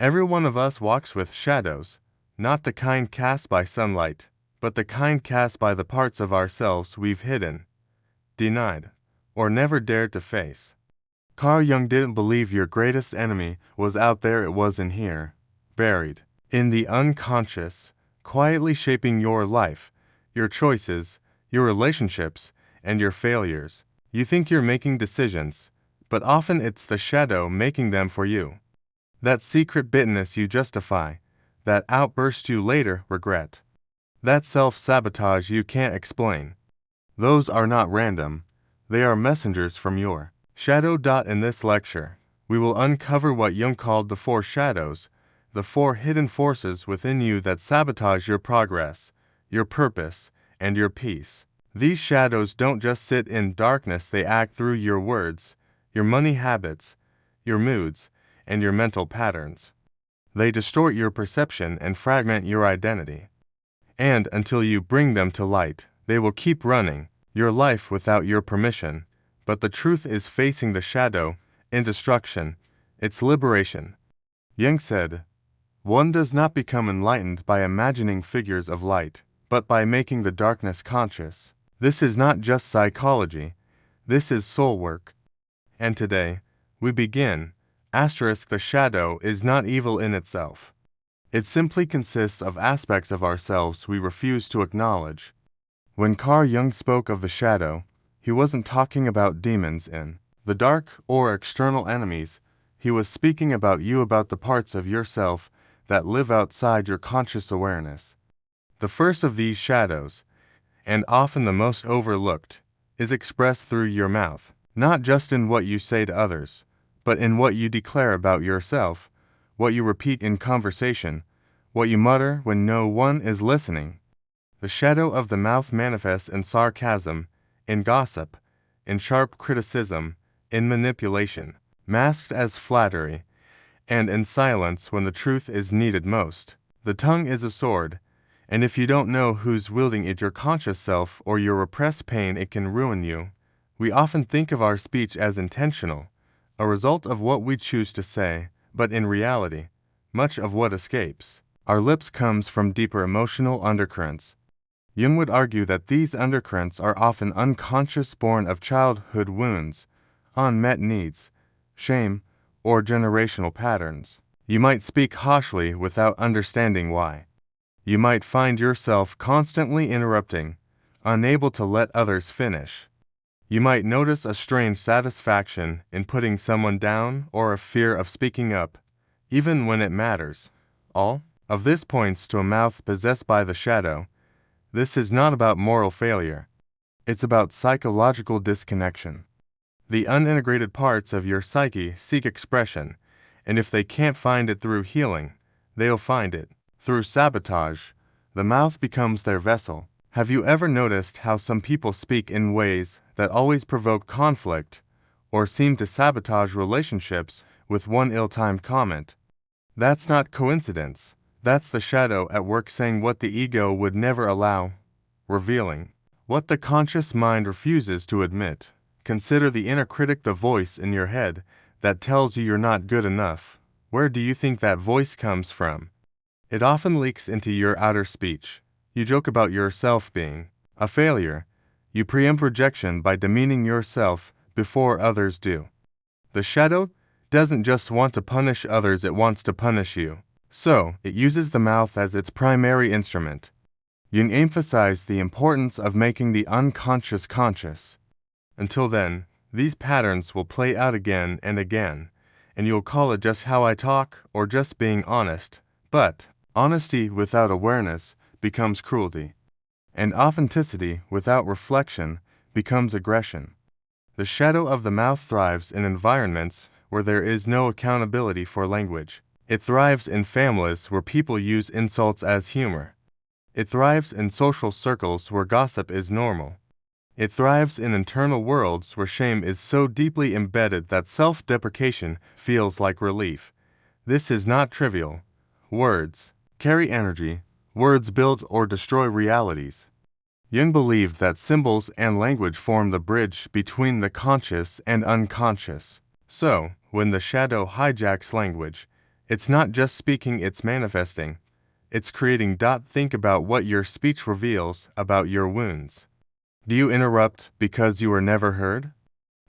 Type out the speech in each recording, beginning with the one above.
Every one of us walks with shadows, not the kind cast by sunlight, but the kind cast by the parts of ourselves we've hidden, denied, or never dared to face. Carl Jung didn't believe your greatest enemy was out there, it was in here, buried, in the unconscious, quietly shaping your life, your choices, your relationships, and your failures. You think you're making decisions, but often it's the shadow making them for you. That secret bitterness you justify, that outburst you later regret. That self-sabotage you can't explain. Those are not random, they are messengers from your shadow. In this lecture, we will uncover what Jung called the 4 shadows, the 4 hidden forces within you that sabotage your progress, your purpose, and your peace. These shadows don't just sit in darkness, they act through your words, your money habits, your moods, and your mental patterns. They distort your perception and fragment your identity. And until you bring them to light, they will keep running your life without your permission. But the truth is, facing the shadow in destruction, it's liberation. Jung said, "One does not become enlightened by imagining figures of light, but by making the darkness conscious." This is not just psychology, this is soul work. And today, we begin. The shadow is not evil in itself. It simply consists of aspects of ourselves we refuse to acknowledge. When Carl Jung spoke of the shadow, he wasn't talking about demons in the dark or external enemies. He was speaking about you, about the parts of yourself that live outside your conscious awareness. The first of these shadows, and often the most overlooked, is expressed through your mouth, not just in what you say to others, but in what you declare about yourself, what you repeat in conversation, what you mutter when no one is listening. The shadow of the mouth manifests in sarcasm, in gossip, in sharp criticism, in manipulation, masked as flattery, and in silence when the truth is needed most. The tongue is a sword, and if you don't know who's wielding it, your conscious self or your repressed pain, it can ruin you. We often think of our speech as intentional, a result of what we choose to say, but in reality, much of what escapes our lips comes from deeper emotional undercurrents. Jung would argue that these undercurrents are often unconscious, born of childhood wounds, unmet needs, shame, or generational patterns. You might speak harshly without understanding why. You might find yourself constantly interrupting, unable to let others finish. You might notice a strange satisfaction in putting someone down or a fear of speaking up, even when it matters. All of this points to a mouth possessed by the shadow. This is not about moral failure. It's about psychological disconnection. The unintegrated parts of your psyche seek expression, and if they can't find it through healing, they'll find it through sabotage. The mouth becomes their vessel. Have you ever noticed how some people speak in ways that always provoke conflict, or seem to sabotage relationships with one ill-timed comment? That's not coincidence. That's the shadow at work, saying what the ego would never allow, revealing what the conscious mind refuses to admit. Consider the inner critic, the voice in your head that tells you you're not good enough. Where do you think that voice comes from? It often leaks into your outer speech. You joke about yourself being a failure. You preempt rejection by demeaning yourself before others do. The shadow doesn't just want to punish others, it wants to punish you. So, it uses the mouth as its primary instrument. Jung emphasized the importance of making the unconscious conscious. Until then, these patterns will play out again and again, and you'll call it just how I talk or just being honest. But honesty without awareness becomes cruelty, and authenticity without reflection becomes aggression. The shadow of the mouth thrives in environments where there is no accountability for language. It thrives in families where people use insults as humor. It thrives in social circles where gossip is normal. It thrives in internal worlds where shame is so deeply embedded that self-deprecation feels like relief. This is not trivial. Words carry energy. Words build or destroy realities. Jung believed that symbols and language form the bridge between the conscious and unconscious. So, when the shadow hijacks language, It's not just speaking, it's manifesting. It's creating. Think about what your speech reveals about your wounds. Do you interrupt because you were never heard?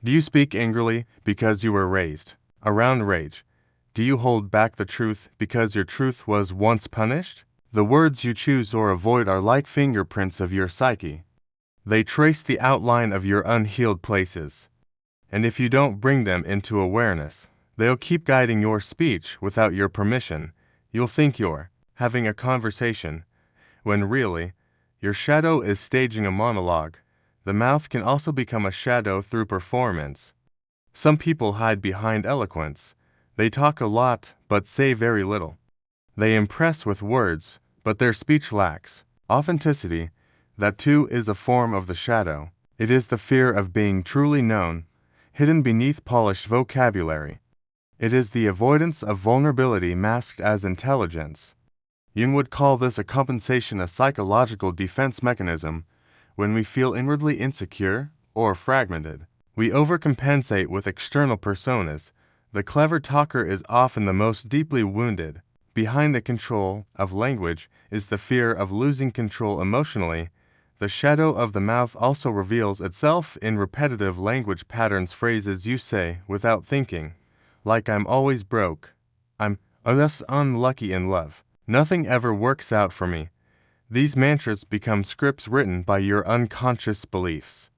Do you speak angrily because you were raised around rage? Do you hold back the truth because your truth was once punished? The words you choose or avoid are like fingerprints of your psyche. They trace the outline of your unhealed places. And if you don't bring them into awareness, they'll keep guiding your speech without your permission. You'll think you're having a conversation, when really, your shadow is staging a monologue. The mouth can also become a shadow through performance. Some people hide behind eloquence. They talk a lot, but say very little. They impress with words, but their speech lacks authenticity. That too is a form of the shadow. It is the fear of being truly known, hidden beneath polished vocabulary. It is the avoidance of vulnerability masked as intelligence. Jung would call this a compensation, a psychological defense mechanism. When we feel inwardly insecure or fragmented, we overcompensate with external personas. The clever talker is often the most deeply wounded. Behind the control of language is the fear of losing control emotionally. The shadow of the mouth also reveals itself in repetitive language patterns, phrases you say without thinking, like "I'm always broke," "I'm less unlucky in love," "Nothing ever works out for me." These mantras become scripts written by your unconscious beliefs.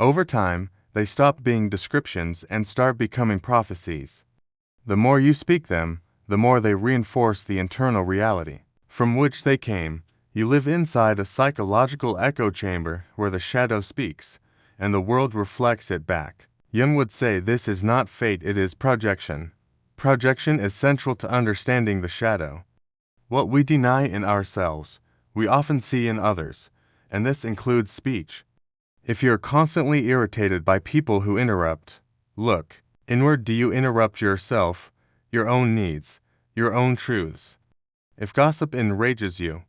Over time, they stop being descriptions and start becoming prophecies. The more you speak them, the more they reinforce the internal reality from which they came. You live inside a psychological echo chamber where the shadow speaks, and the world reflects it back. Jung would say this is not fate, it is projection. Projection is central to understanding the shadow. What we deny in ourselves, we often see in others, and this includes speech. If you're constantly irritated by people who interrupt, look inward. Do you interrupt yourself, your own needs, your own truths? If gossip enrages you,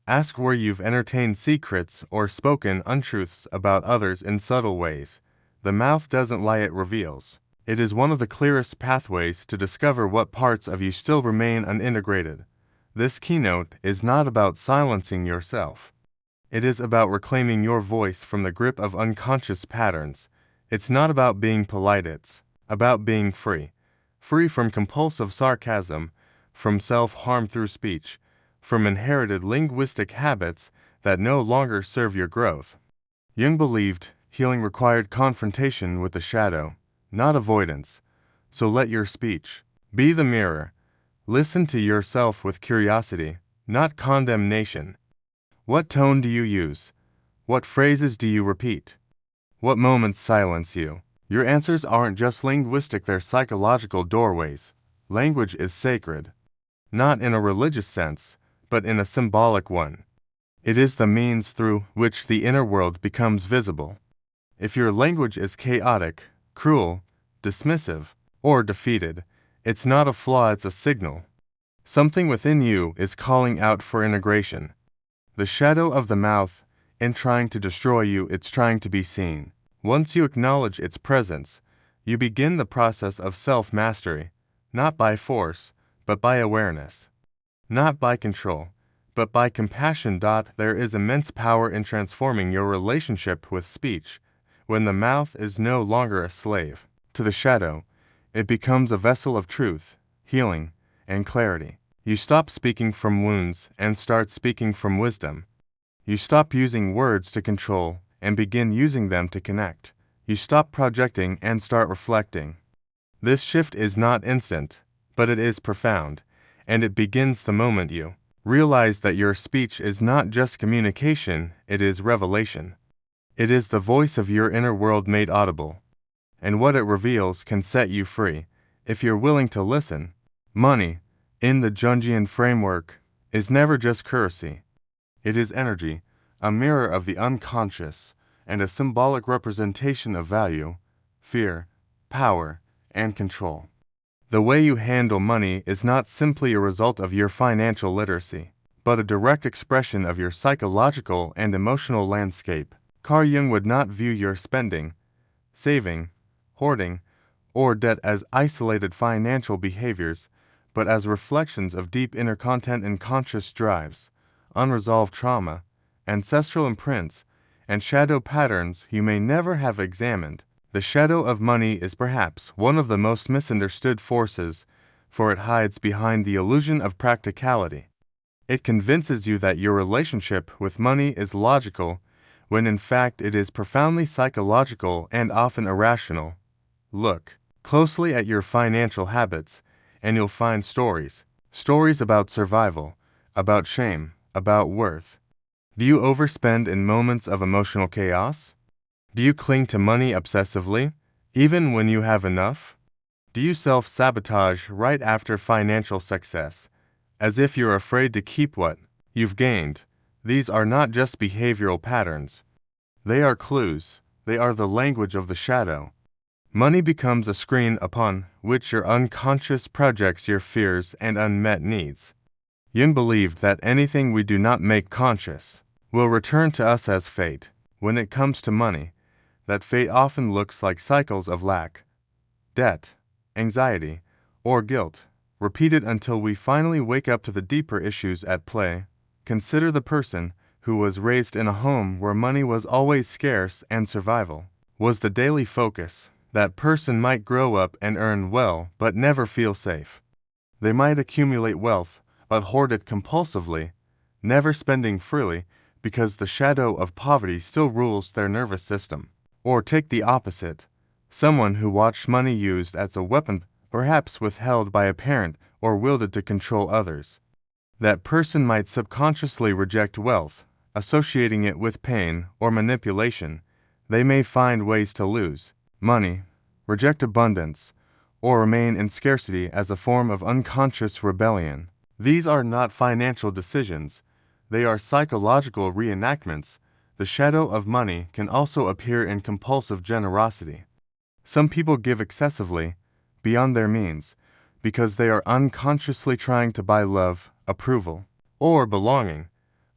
ask where you've entertained secrets or spoken untruths about others in subtle ways. The mouth doesn't lie, it reveals. It is one of the clearest pathways to discover what parts of you still remain unintegrated. This keynote is not about silencing yourself. It is about reclaiming your voice from the grip of unconscious patterns. It's not about being polite, it's about being free. Free from compulsive sarcasm, from self-harm through speech, from inherited linguistic habits that no longer serve your growth. Jung believed healing required confrontation with the shadow, not avoidance. So let your speech be the mirror. Listen to yourself with curiosity, not condemnation. What tone do you use? What phrases do you repeat? What moments silence you? Your answers aren't just linguistic, they're psychological doorways. Language is sacred, not in a religious sense, but in a symbolic one. It is the means through which the inner world becomes visible. If your language is chaotic, cruel, dismissive, or defeated, it's not a flaw, it's a signal. Something within you is calling out for integration. The shadow of the mouth, in trying to destroy you, it's trying to be seen. Once you acknowledge its presence, you begin the process of self-mastery, not by force, but by awareness. Not by control, but by compassion. There is immense power in transforming your relationship with speech. When the mouth is no longer a slave to the shadow, it becomes a vessel of truth, healing, and clarity. You stop speaking from wounds and start speaking from wisdom. You stop using words to control and begin using them to connect. You stop projecting and start reflecting. This shift is not instant, but it is profound, and it begins the moment you realize that your speech is not just communication, it is revelation. It is the voice of your inner world made audible, and what it reveals can set you free, if you're willing to listen. Money, in the Jungian framework, is never just currency. It is energy, a mirror of the unconscious, and a symbolic representation of value, fear, power, and control. The way you handle money is not simply a result of your financial literacy, but a direct expression of your psychological and emotional landscape. Carl Jung would not view your spending, saving, hoarding, or debt as isolated financial behaviors, but as reflections of deep inner content and conscious drives, unresolved trauma, ancestral imprints, and shadow patterns you may never have examined. The shadow of money is perhaps one of the most misunderstood forces, for it hides behind the illusion of practicality. It convinces you that your relationship with money is logical, when in fact it is profoundly psychological and often irrational. Look closely at your financial habits, and you'll find stories about survival, about shame, about worth. Do you overspend in moments of emotional chaos? Do you cling to money obsessively, even when you have enough? Do you self-sabotage right after financial success, as if you're afraid to keep what you've gained? These are not just behavioral patterns. They are clues. They are the language of the shadow. Money becomes a screen upon which your unconscious projects your fears and unmet needs. Jung believed that anything we do not make conscious will return to us as fate. When it comes to money, that fate often looks like cycles of lack, debt, anxiety, or guilt, repeated until we finally wake up to the deeper issues at play. Consider the person who was raised in a home where money was always scarce and survival was the daily focus. That person might grow up and earn well but never feel safe. They might accumulate wealth but hoard it compulsively, never spending freely because the shadow of poverty still rules their nervous system. Or take the opposite, someone who watched money used as a weapon, perhaps withheld by a parent or wielded to control others. That person might subconsciously reject wealth, associating it with pain or manipulation. They may find ways to lose money, reject abundance, or remain in scarcity as a form of unconscious rebellion. These are not financial decisions, they are psychological reenactments. The shadow of money can also appear in compulsive generosity. Some people give excessively, beyond their means, because they are unconsciously trying to buy love, approval, or belonging.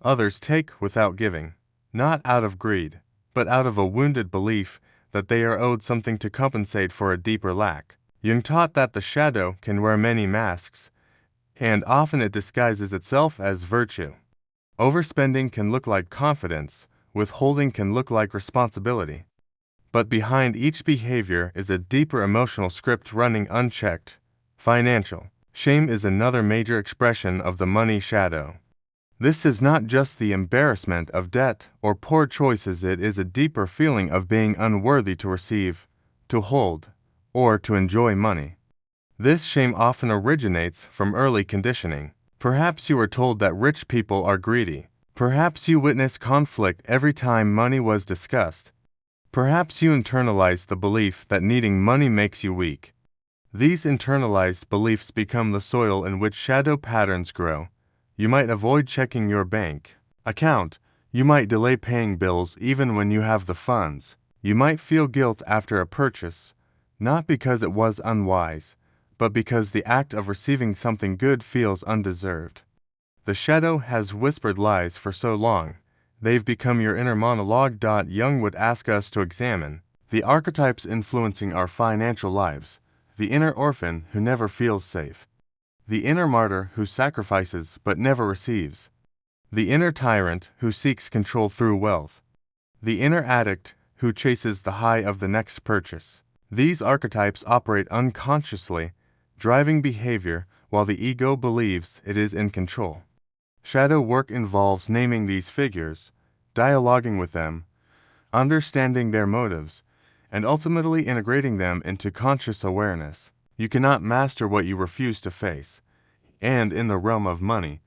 Others take without giving, not out of greed, but out of a wounded belief that they are owed something to compensate for a deeper lack. Jung taught that the shadow can wear many masks, and often it disguises itself as virtue. Overspending can look like confidence, withholding can look like responsibility. But behind each behavior is a deeper emotional script running unchecked. Financial shame is another major expression of the money shadow. This is not just the embarrassment of debt or poor choices, it is a deeper feeling of being unworthy to receive, to hold, or to enjoy money. This shame often originates from early conditioning. Perhaps you were told that rich people are greedy. Perhaps you witnessed conflict every time money was discussed. Perhaps you internalized the belief that needing money makes you weak. These internalized beliefs become the soil in which shadow patterns grow. You might avoid checking your bank account. You might delay paying bills even when you have the funds. You might feel guilt after a purchase, not because it was unwise, but because the act of receiving something good feels undeserved. The shadow has whispered lies for so long, they've become your inner monologue. Jung would ask us to examine the archetypes influencing our financial lives: the inner orphan who never feels safe, the inner martyr who sacrifices but never receives, the inner tyrant who seeks control through wealth, the inner addict who chases the high of the next purchase. These archetypes operate unconsciously, driving behavior while the ego believes it is in control. Shadow work involves naming these figures, dialoguing with them, understanding their motives, and ultimately integrating them into conscious awareness. You cannot master what you refuse to face. And in the realm of money,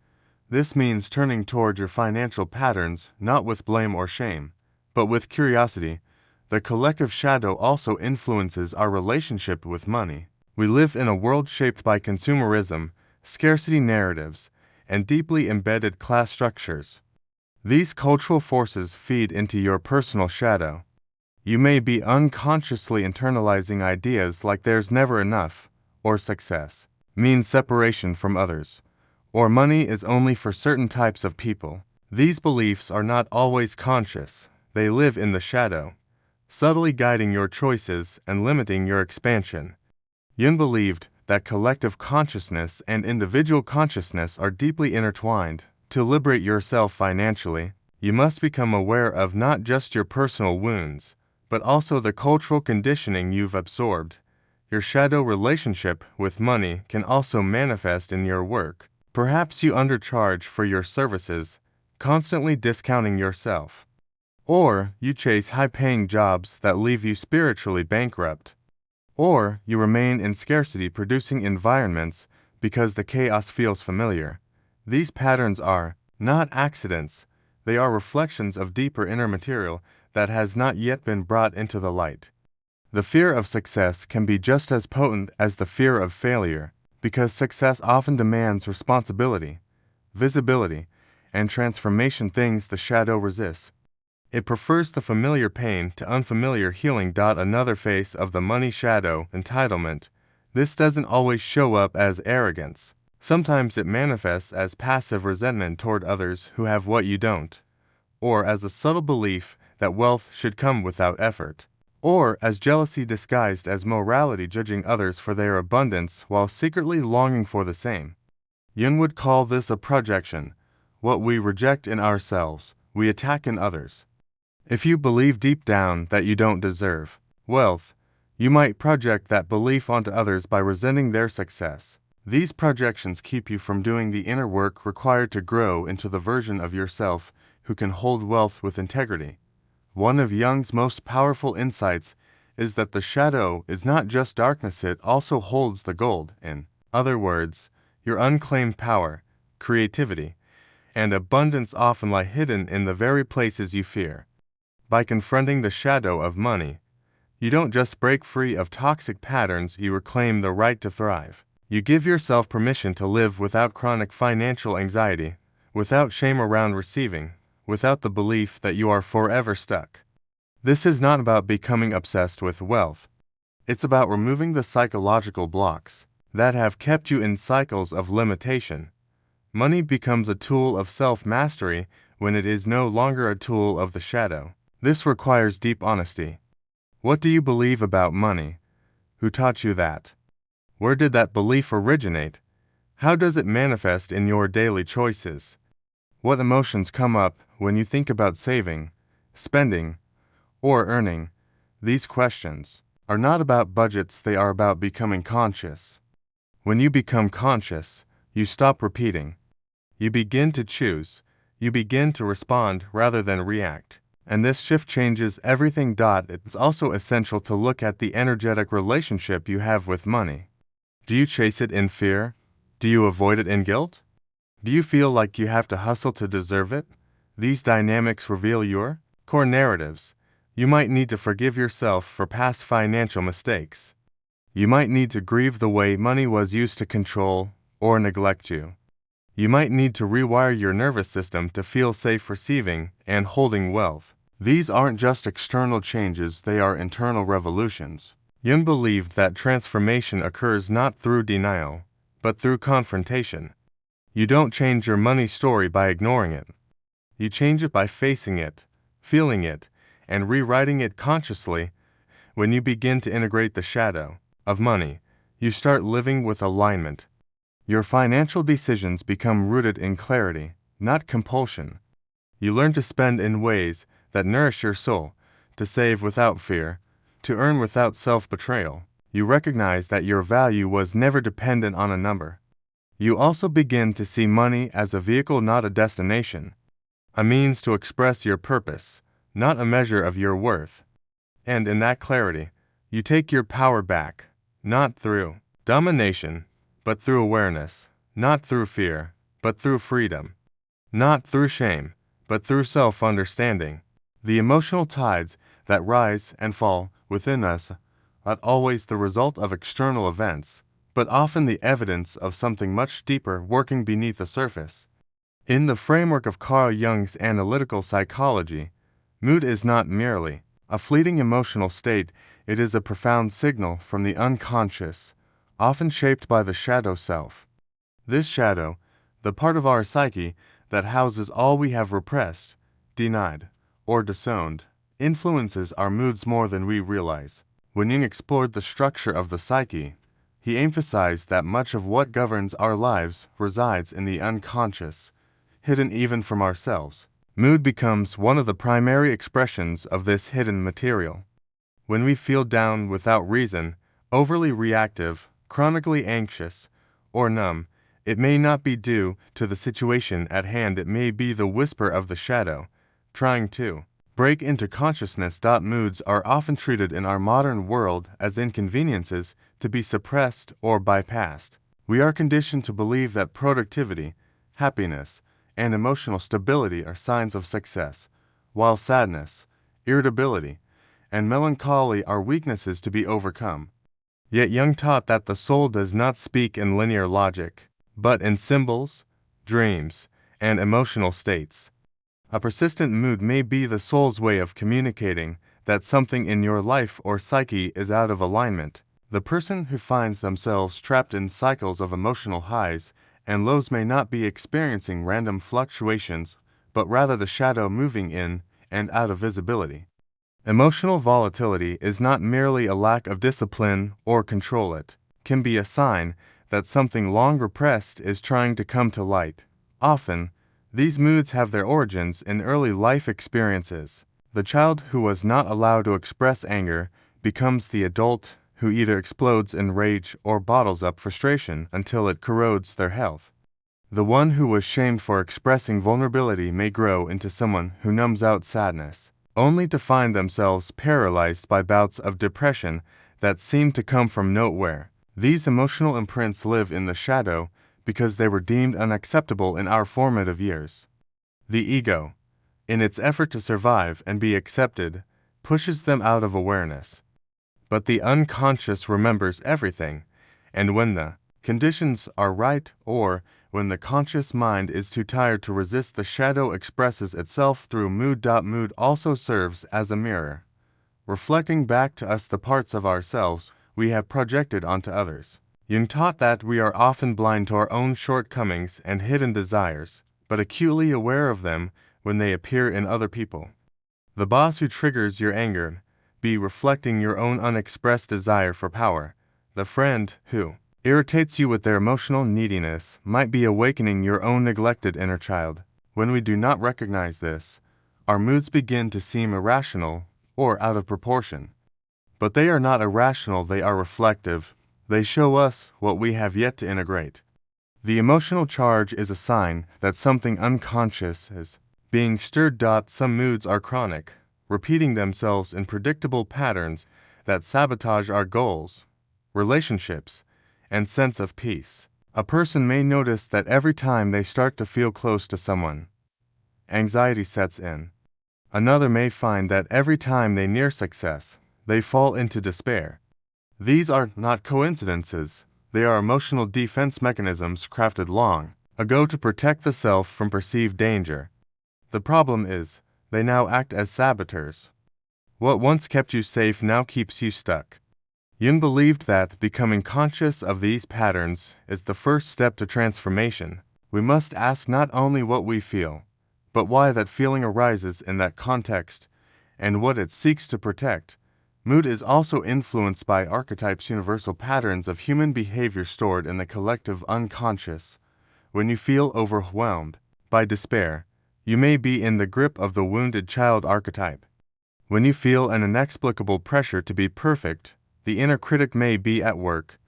this means turning toward your financial patterns not with blame or shame, but with curiosity. The collective shadow also influences our relationship with money. We live in a world shaped by consumerism, scarcity narratives, and deeply embedded class structures. These cultural forces feed into your personal shadow. You may be unconsciously internalizing ideas like there's never enough, or success means separation from others, or money is only for certain types of people. These beliefs are not always conscious. They live in the shadow, subtly guiding your choices and limiting your expansion. Jung believed that collective consciousness and individual consciousness are deeply intertwined. To liberate yourself financially, you must become aware of not just your personal wounds, but also the cultural conditioning you've absorbed. Your shadow relationship with money can also manifest in your work. Perhaps you undercharge for your services, constantly discounting yourself. Or you chase high-paying jobs that leave you spiritually bankrupt. Or you remain in scarcity-producing environments because the chaos feels familiar. These patterns are not accidents. They are reflections of deeper inner material that has not yet been brought into the light. The fear of success can be just as potent as the fear of failure, because success often demands responsibility, visibility, and transformation, things the shadow resists. It prefers the familiar pain to unfamiliar healing. Another face of the money shadow, entitlement. This doesn't always show up as arrogance. Sometimes it manifests as passive resentment toward others who have what you don't, or as a subtle belief that wealth should come without effort, or as jealousy disguised as morality, judging others for their abundance while secretly longing for the same. Jung would call this a projection. What we reject in ourselves, we attack in others. If you believe deep down that you don't deserve wealth, you might project that belief onto others by resenting their success. These projections keep you from doing the inner work required to grow into the version of yourself who can hold wealth with integrity. One of Jung's most powerful insights is that the shadow is not just darkness, it also holds the gold. In other words, your unclaimed power, creativity, and abundance often lie hidden in the very places you fear. By confronting the shadow of money, you don't just break free of toxic patterns, you reclaim the right to thrive. You give yourself permission to live without chronic financial anxiety, without shame around receiving, without the belief that you are forever stuck. This is not about becoming obsessed with wealth. It's about removing the psychological blocks that have kept you in cycles of limitation. Money becomes a tool of self-mastery when it is no longer a tool of the shadow. This requires deep honesty. What do you believe about money? Who taught you that? Where did that belief originate? How does it manifest in your daily choices? What emotions come up when you think about saving, spending, or earning? These questions are not about budgets, they are about becoming conscious. When you become conscious, you stop repeating. You begin to choose. You begin to respond rather than react. And this shift changes everything. It's also essential to look at the energetic relationship you have with money. Do you chase it in fear? Do you avoid it in guilt? Do you feel like you have to hustle to deserve it? These dynamics reveal your core narratives. You might need to forgive yourself for past financial mistakes. You might need to grieve the way money was used to control or neglect you. You might need to rewire your nervous system to feel safe receiving and holding wealth. These aren't just external changes, they are internal revolutions. Jung believed that transformation occurs not through denial, but through confrontation. You don't change your money story by ignoring it. You change it by facing it, feeling it, and rewriting it consciously. When you begin to integrate the shadow of money, you start living with alignment. Your financial decisions become rooted in clarity, not compulsion. You learn to spend in ways that nourish your soul, to save without fear, to earn without self-betrayal. You recognize that your value was never dependent on a number. You also begin to see money as a vehicle, not a destination, a means to express your purpose, not a measure of your worth. And in that clarity, you take your power back, not through domination, but through awareness, not through fear, but through freedom, not through shame, but through self-understanding. The emotional tides that rise and fall within us are not always the result of external events, but often the evidence of something much deeper working beneath the surface. In the framework of Carl Jung's analytical psychology, mood is not merely a fleeting emotional state, it is a profound signal from the unconscious, often shaped by the shadow self. This shadow, the part of our psyche that houses all we have repressed, denied, or disowned, influences our moods more than we realize. When Jung explored the structure of the psyche, He emphasized that much of what governs our lives resides in the unconscious, hidden even from ourselves. Mood becomes one of the primary expressions of this hidden material. When we feel down without reason, overly reactive, chronically anxious, or numb, it may not be due to the situation at hand. It may be the whisper of the shadow, trying to break into consciousness. Moods are often treated in our modern world as inconveniences to be suppressed or bypassed. We are conditioned to believe that productivity, happiness, and emotional stability are signs of success, while sadness, irritability, and melancholy are weaknesses to be overcome. Yet Jung taught that the soul does not speak in linear logic, but in symbols, dreams, and emotional states. A persistent mood may be the soul's way of communicating that something in your life or psyche is out of alignment. The person who finds themselves trapped in cycles of emotional highs and lows may not be experiencing random fluctuations, but rather the shadow moving in and out of visibility. Emotional volatility is not merely a lack of discipline or control. It can be a sign that something long repressed is trying to come to light. Often, these moods have their origins in early life experiences. The child who was not allowed to express anger becomes the adult who either explodes in rage or bottles up frustration until it corrodes their health. The one who was shamed for expressing vulnerability may grow into someone who numbs out sadness, only to find themselves paralyzed by bouts of depression that seem to come from nowhere. These emotional imprints live in the shadow because they were deemed unacceptable in our formative years. The ego, in its effort to survive and be accepted, pushes them out of awareness. But the unconscious remembers everything, and when the conditions are right or when the conscious mind is too tired to resist, the shadow expresses itself through mood. Mood also serves as a mirror, reflecting back to us the parts of ourselves we have projected onto others. Jung taught that we are often blind to our own shortcomings and hidden desires, but acutely aware of them when they appear in other people. The boss who triggers your anger be reflecting your own unexpressed desire for power. The friend who irritates you with their emotional neediness might be awakening your own neglected inner child. When we do not recognize this, our moods begin to seem irrational or out of proportion. But they are not irrational, they are reflective. They show us what we have yet to integrate. The emotional charge is a sign that something unconscious is being stirred. Some moods are chronic, repeating themselves in predictable patterns that sabotage our goals, relationships, and sense of peace. A person may notice that every time they start to feel close to someone, anxiety sets in. Another may find that every time they near success, they fall into despair. These are not coincidences, they are emotional defense mechanisms crafted long ago to protect the self from perceived danger. The problem is, they now act as saboteurs. What once kept you safe now keeps you stuck. Jung believed that becoming conscious of these patterns is the first step to transformation. We must ask not only what we feel, but why that feeling arises in that context and what it seeks to protect. Mood is also influenced by archetypes, universal patterns of human behavior stored in the collective unconscious. When you feel overwhelmed by despair, you may be in the grip of the wounded child archetype. When you feel an inexplicable pressure to be perfect, the inner critic may be at work.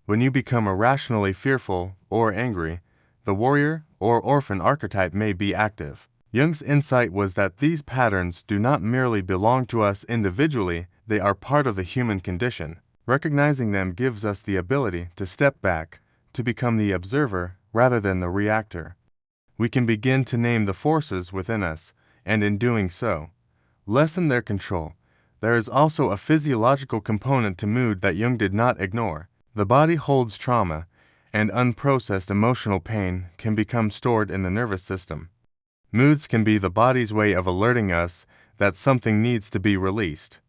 When you become irrationally fearful or angry, the warrior or orphan archetype may be active. Jung's insight was that these patterns do not merely belong to us individually, they are part of the human condition. Recognizing them gives us the ability to step back, to become the observer rather than the reactor. We can begin to name the forces within us, and in doing so, lessen their control. There is also a physiological component to mood that Jung did not ignore. The body holds trauma, and unprocessed emotional pain can become stored in the nervous system. Moods can be the body's way of alerting us that something needs to be released.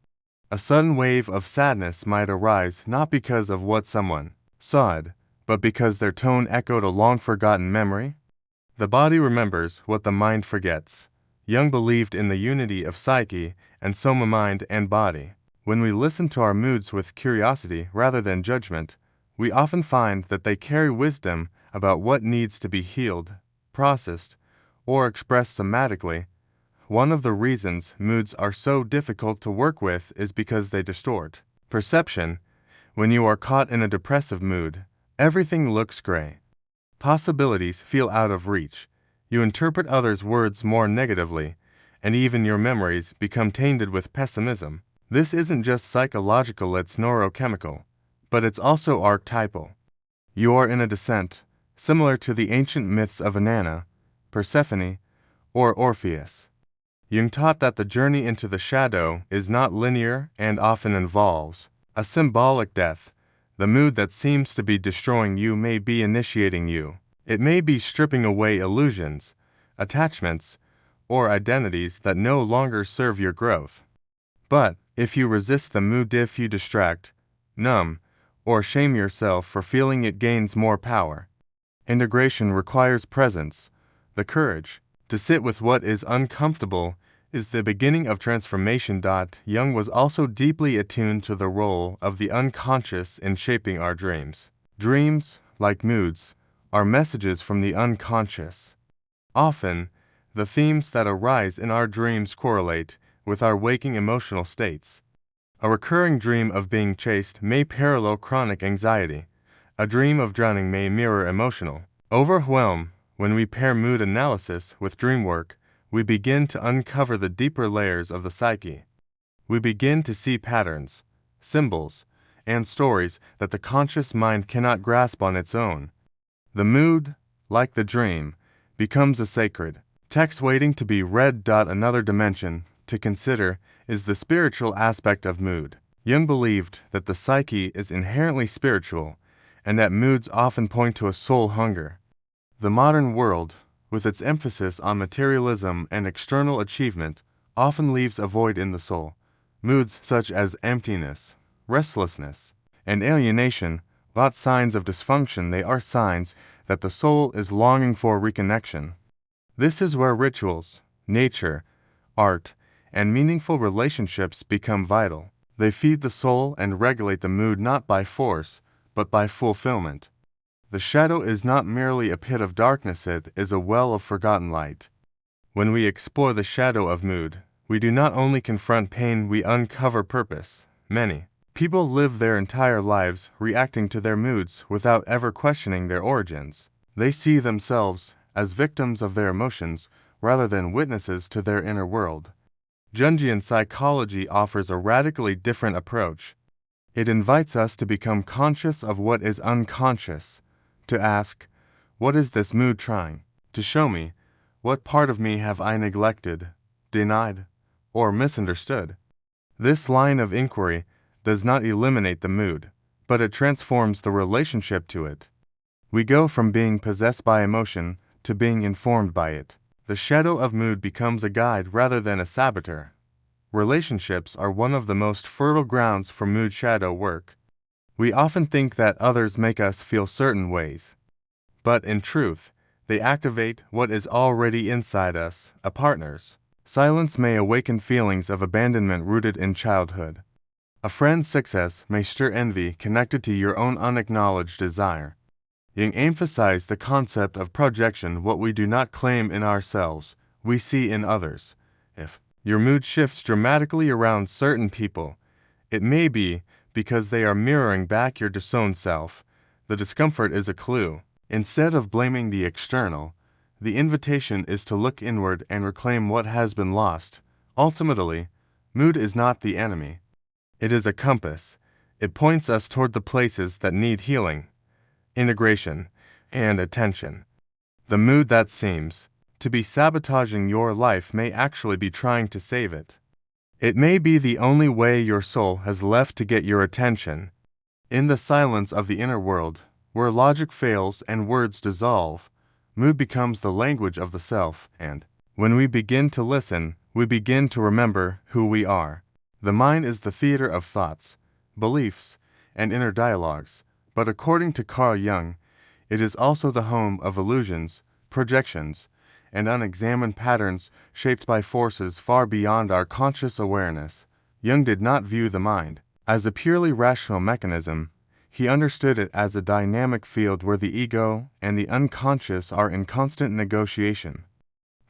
A sudden wave of sadness might arise not because of what someone said, but because their tone echoed a long-forgotten memory. The body remembers what the mind forgets. Jung believed in the unity of psyche and soma, mind and body. When we listen to our moods with curiosity rather than judgment, we often find that they carry wisdom about what needs to be healed, processed, or expressed somatically. One of the reasons moods are so difficult to work with is because they distort perception. When you are caught in a depressive mood, everything looks gray. Possibilities feel out of reach. You interpret others' words more negatively, and even your memories become tainted with pessimism. This isn't just psychological, it's neurochemical, but it's also archetypal. You are in a descent, similar to the ancient myths of Inanna, Persephone, or Orpheus. Jung taught that the journey into the shadow is not linear and often involves a symbolic death. The mood that seems to be destroying you may be initiating you. It may be stripping away illusions, attachments, or identities that no longer serve your growth. But if you resist the mood, if you distract, numb, or shame yourself for feeling, it gains more power. Integration requires presence. The courage to sit with what is uncomfortable is the beginning of transformation. Jung was also deeply attuned to the role of the unconscious in shaping our dreams. Dreams, like moods, are messages from the unconscious. Often, the themes that arise in our dreams correlate with our waking emotional states. A recurring dream of being chased may parallel chronic anxiety. A dream of drowning may mirror emotional overwhelm. When we pair mood analysis with dream work, we begin to uncover the deeper layers of the psyche. We begin to see patterns, symbols, and stories that the conscious mind cannot grasp on its own. The mood, like the dream, becomes a sacred text waiting to be read. Another dimension to consider is the spiritual aspect of mood. Jung believed that the psyche is inherently spiritual and that moods often point to a soul hunger. The modern world, with its emphasis on materialism and external achievement, often leaves a void in the soul. Moods such as emptiness, restlessness, and alienation are not signs of dysfunction, they are signs that the soul is longing for reconnection. This is where rituals, nature, art, and meaningful relationships become vital. They feed the soul and regulate the mood not by force, but by fulfillment. The shadow is not merely a pit of darkness, it is a well of forgotten light. When we explore the shadow of mood, we do not only confront pain, we uncover purpose. Many people live their entire lives reacting to their moods without ever questioning their origins. They see themselves as victims of their emotions rather than witnesses to their inner world. Jungian psychology offers a radically different approach. It invites us to become conscious of what is unconscious, to ask, what is this mood trying to show me? What part of me have I neglected, denied, or misunderstood? This line of inquiry does not eliminate the mood, but it transforms the relationship to it. We go from being possessed by emotion to being informed by it. The shadow of mood becomes a guide rather than a saboteur. Relationships are one of the most fertile grounds for mood shadow work. We often think that others make us feel certain ways, but in truth, they activate what is already inside us. A partner's silence may awaken feelings of abandonment rooted in childhood. A friend's success may stir envy connected to your own unacknowledged desire. Jung emphasized the concept of projection. What we do not claim in ourselves, we see in others. If your mood shifts dramatically around certain people, it may be because they are mirroring back your disowned self. The discomfort is a clue. Instead of blaming the external, the invitation is to look inward and reclaim what has been lost. Ultimately, mood is not the enemy. It is a compass. It points us toward the places that need healing, integration, and attention. The mood that seems to be sabotaging your life may actually be trying to save it. It may be the only way your soul has left to get your attention. In the silence of the inner world, where logic fails and words dissolve, mood becomes the language of the self, and when we begin to listen, we begin to remember who we are. The mind is the theater of thoughts, beliefs, and inner dialogues, but according to Carl Jung, it is also the home of illusions, projections, and unexamined patterns shaped by forces far beyond our conscious awareness. Jung did not view the mind as a purely rational mechanism. He understood it as a dynamic field where the ego and the unconscious are in constant negotiation.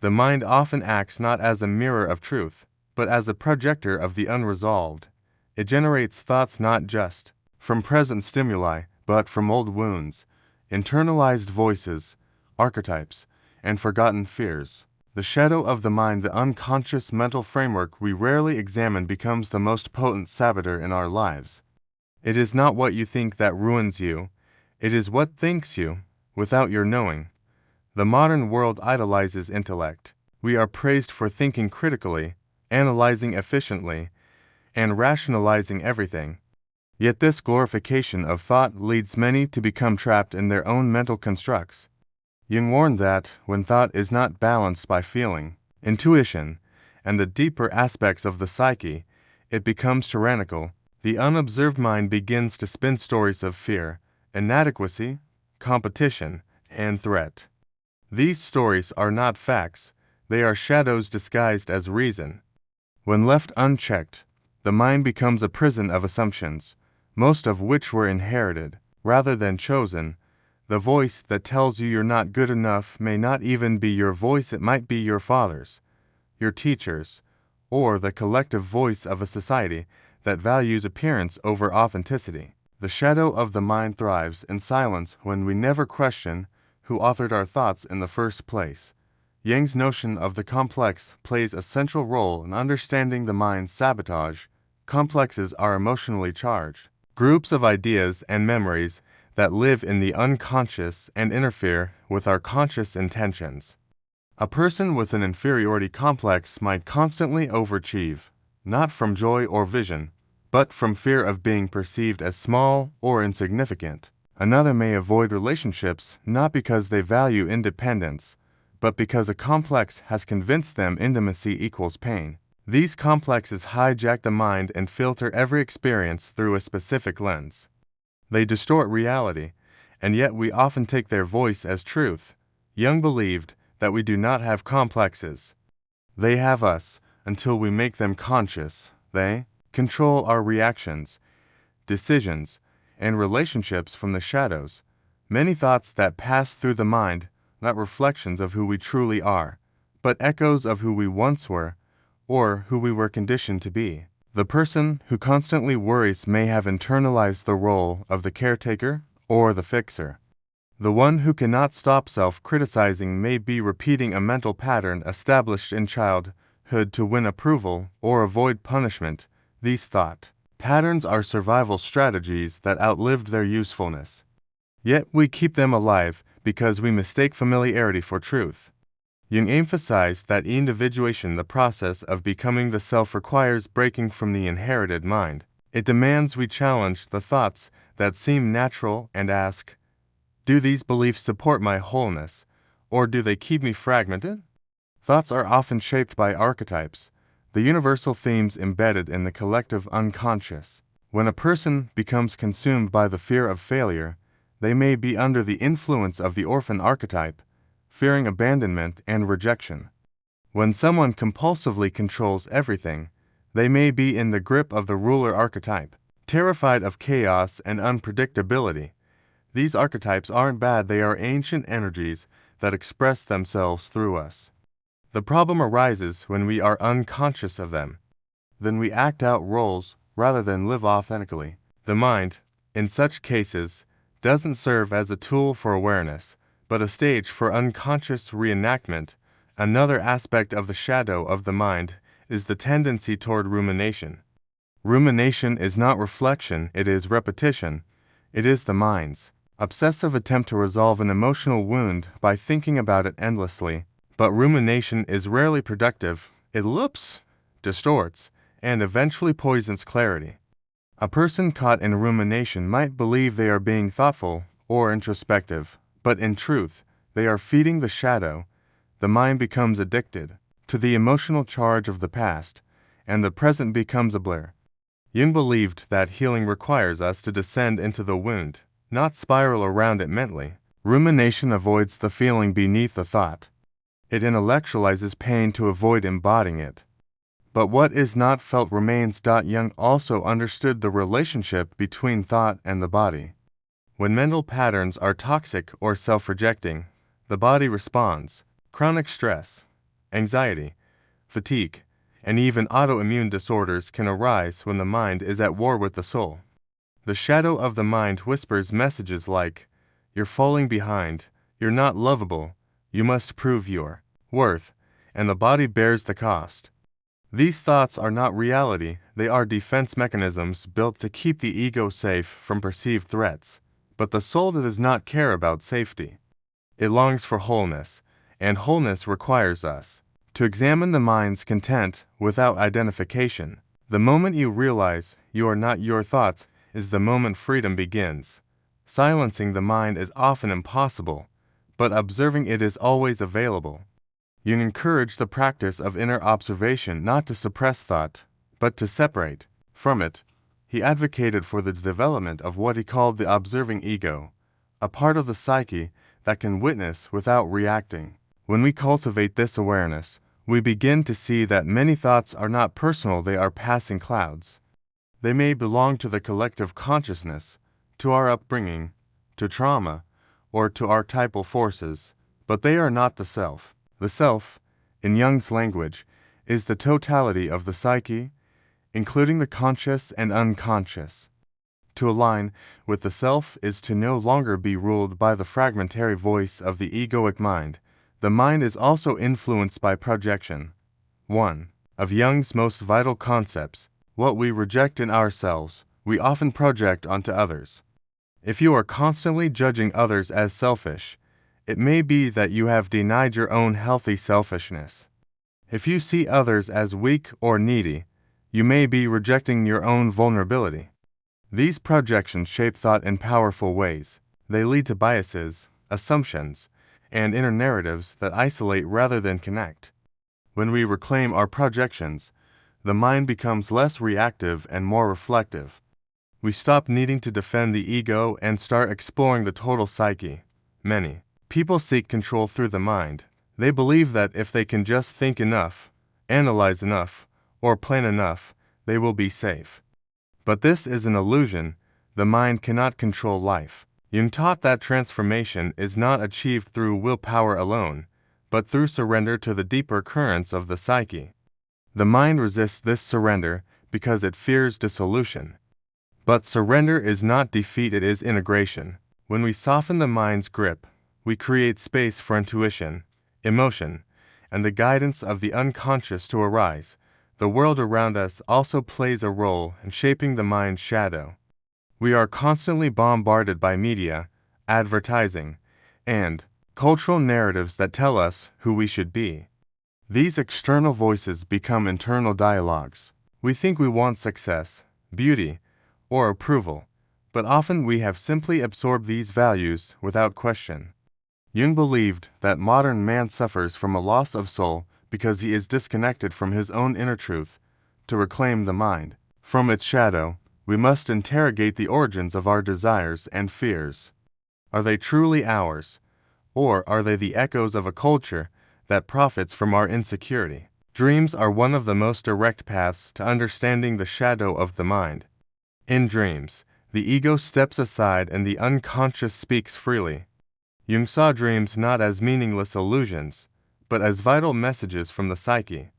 The mind often acts not as a mirror of truth, but as a projector of the unresolved. It generates thoughts not just from present stimuli, but from old wounds, internalized voices, archetypes, and forgotten fears. The shadow of the mind, the unconscious mental framework we rarely examine, becomes the most potent saboteur in our lives. It is not what you think that ruins you, it is what thinks you, without your knowing. The modern world idolizes intellect. We are praised for thinking critically, analyzing efficiently, and rationalizing everything. Yet this glorification of thought leads many to become trapped in their own mental constructs. Jung warned that when thought is not balanced by feeling, intuition, and the deeper aspects of the psyche, it becomes tyrannical. The unobserved mind begins to spin stories of fear, inadequacy, competition, and threat. These stories are not facts, they are shadows disguised as reason. When left unchecked, the mind becomes a prison of assumptions, most of which were inherited, rather than chosen. The voice that tells you you're not good enough may not even be your voice, it might be your father's, your teacher's, or the collective voice of a society that values appearance over authenticity. The shadow of the mind thrives in silence when we never question who authored our thoughts in the first place. Jung's notion of the complex plays a central role in understanding the mind's sabotage. Complexes are emotionally charged, groups of ideas and memories that live in the unconscious and interfere with our conscious intentions. A person with an inferiority complex might constantly overachieve, not from joy or vision, but from fear of being perceived as small or insignificant. Another may avoid relationships not because they value independence, but because a complex has convinced them intimacy equals pain. These complexes hijack the mind and filter every experience through a specific lens. They distort reality, and yet we often take their voice as truth. Jung believed that we do not have complexes. They have us until we make them conscious. They control our reactions, decisions, and relationships from the shadows. Many thoughts that pass through the mind, not reflections of who we truly are, but echoes of who we once were, or who we were conditioned to be. The person who constantly worries may have internalized the role of the caretaker or the fixer. The one who cannot stop self-criticizing may be repeating a mental pattern established in childhood to win approval or avoid punishment. These thought patterns are survival strategies that outlived their usefulness. Yet we keep them alive because we mistake familiarity for truth. Jung emphasized that individuation, the process of becoming the self, requires breaking from the inherited mind. It demands we challenge the thoughts that seem natural and ask, do these beliefs support my wholeness, or do they keep me fragmented? Thoughts are often shaped by archetypes, the universal themes embedded in the collective unconscious. When a person becomes consumed by the fear of failure, they may be under the influence of the orphan archetype, fearing abandonment and rejection. When someone compulsively controls everything, they may be in the grip of the ruler archetype, terrified of chaos and unpredictability. These archetypes aren't bad, they are ancient energies that express themselves through us. The problem arises when we are unconscious of them. Then we act out roles rather than live authentically. The mind, in such cases, doesn't serve as a tool for awareness, but a stage for unconscious reenactment. Another aspect of the shadow of the mind is the tendency toward rumination. Rumination is not reflection, it is repetition. It is the mind's obsessive attempt to resolve an emotional wound by thinking about it endlessly. But rumination is rarely productive. It loops, distorts, and eventually poisons clarity. A person caught in rumination might believe they are being thoughtful or introspective, but in truth, they are feeding the shadow. The mind becomes addicted to the emotional charge of the past, and the present becomes a blur. Jung believed that healing requires us to descend into the wound, not spiral around it mentally. Rumination avoids the feeling beneath the thought. It intellectualizes pain to avoid embodying it. But what is not felt remains. Jung also understood the relationship between thought and the body. When mental patterns are toxic or self-rejecting, the body responds. Chronic stress, anxiety, fatigue, and even autoimmune disorders can arise when the mind is at war with the soul. The shadow of the mind whispers messages like, "You're falling behind, you're not lovable, you must prove your worth," and the body bears the cost. These thoughts are not reality, they are defense mechanisms built to keep the ego safe from perceived threats. But the soul does not care about safety. It longs for wholeness, and wholeness requires us to examine the mind's content without identification. The moment you realize you are not your thoughts is the moment freedom begins. Silencing the mind is often impossible, but observing it is always available. Jung encouraged the practice of inner observation, not to suppress thought, but to separate from it. He advocated for the development of what he called the observing ego, a part of the psyche that can witness without reacting. When we cultivate this awareness, we begin to see that many thoughts are not personal, they are passing clouds. They may belong to the collective consciousness, to our upbringing, to trauma, or to archetypal forces, but they are not the self. The self, in Jung's language, is the totality of the psyche, including the conscious and unconscious. To align with the self is to no longer be ruled by the fragmentary voice of the egoic mind. The mind is also influenced by projection. One of Jung's most vital concepts, what we reject in ourselves, we often project onto others. If you are constantly judging others as selfish, it may be that you have denied your own healthy selfishness. If you see others as weak or needy, you may be rejecting your own vulnerability. These projections shape thought in powerful ways. They lead to biases, assumptions, and inner narratives that isolate rather than connect. When we reclaim our projections, the mind becomes less reactive and more reflective. We stop needing to defend the ego and start exploring the total psyche. Many people seek control through the mind. They believe that if they can just think enough, analyze enough, or plan enough, they will be safe. But this is an illusion. The mind cannot control life. Jung taught that transformation is not achieved through willpower alone, but through surrender to the deeper currents of the psyche. The mind resists this surrender because it fears dissolution. But surrender is not defeat, it is integration. When we soften the mind's grip, we create space for intuition, emotion, and the guidance of the unconscious to arise. The world around us also plays a role in shaping the mind's shadow. We are constantly bombarded by media, advertising, and cultural narratives that tell us who we should be. These external voices become internal dialogues. We think we want success, beauty, or approval, but often we have simply absorbed these values without question. Jung believed that modern man suffers from a loss of soul because he is disconnected from his own inner truth. To reclaim the mind from its shadow, we must interrogate the origins of our desires and fears. Are they truly ours, or are they the echoes of a culture that profits from our insecurity? Dreams are one of the most direct paths to understanding the shadow of the mind. In dreams, the ego steps aside and the unconscious speaks freely. Jung saw dreams not as meaningless illusions, but as vital messages from the psyche.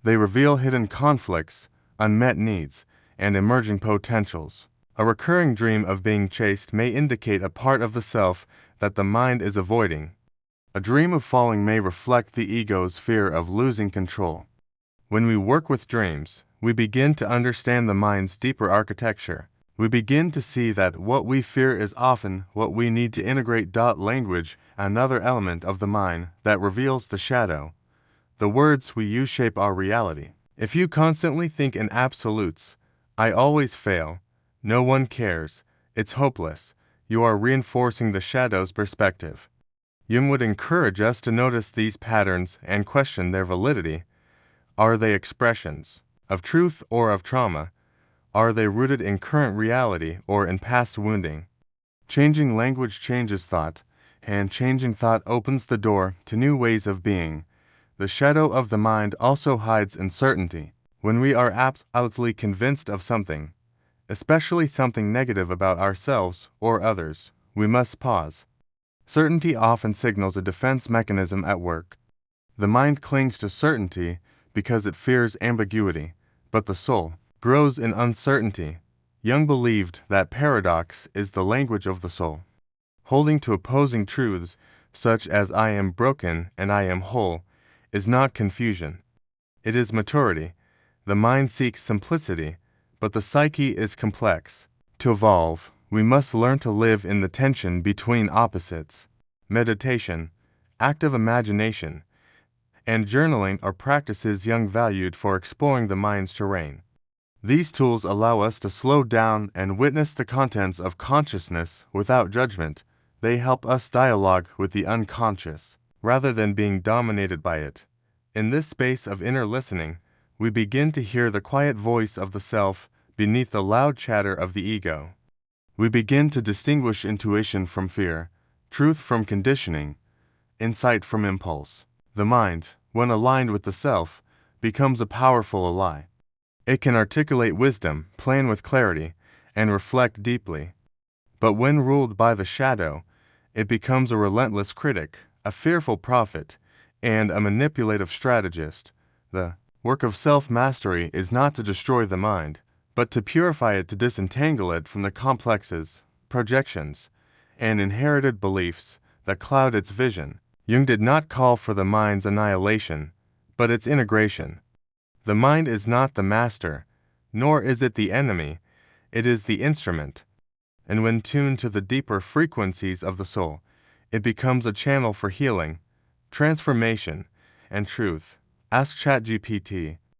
They reveal hidden conflicts, unmet needs, and emerging potentials. A recurring dream of being chased may indicate a part of the self that the mind is avoiding. A dream of falling may reflect the ego's fear of losing control. When we work with dreams, we begin to understand the mind's deeper architecture. We begin to see that what we fear is often what we need to integrate. Language, another element of the mind that reveals the shadow. The words we use shape our reality. If you constantly think in absolutes, I always fail, no one cares, it's hopeless, you are reinforcing the shadow's perspective. Jung would encourage us to notice these patterns and question their validity. Are they expressions of truth or of trauma? Are they rooted in current reality or in past wounding? Changing language changes thought, and changing thought opens the door to new ways of being. The shadow of the mind also hides uncertainty. When we are absolutely convinced of something, especially something negative about ourselves or others, we must pause. Certainty often signals a defense mechanism at work. The mind clings to certainty because it fears ambiguity, but the soul grows in uncertainty. Jung believed that paradox is the language of the soul. Holding to opposing truths, such as I am broken and I am whole, is not confusion. It is maturity. The mind seeks simplicity, but the psyche is complex. To evolve, we must learn to live in the tension between opposites. Meditation, active imagination, and journaling are practices Jung valued for exploring the mind's terrain. These tools allow us to slow down and witness the contents of consciousness without judgment. They help us dialogue with the unconscious, rather than being dominated by it. In this space of inner listening, we begin to hear the quiet voice of the self beneath the loud chatter of the ego. We begin to distinguish intuition from fear, truth from conditioning, insight from impulse. The mind, when aligned with the self, becomes a powerful ally. It can articulate wisdom, plan with clarity, and reflect deeply. But when ruled by the shadow, it becomes a relentless critic, a fearful prophet, and a manipulative strategist. The work of self-mastery is not to destroy the mind, but to purify it, to disentangle it from the complexes, projections, and inherited beliefs that cloud its vision. Jung did not call for the mind's annihilation, but its integration. The mind is not the master, nor is it the enemy, it is the instrument. And when tuned to the deeper frequencies of the soul, it becomes a channel for healing, transformation, and truth. Ask ChatGPT,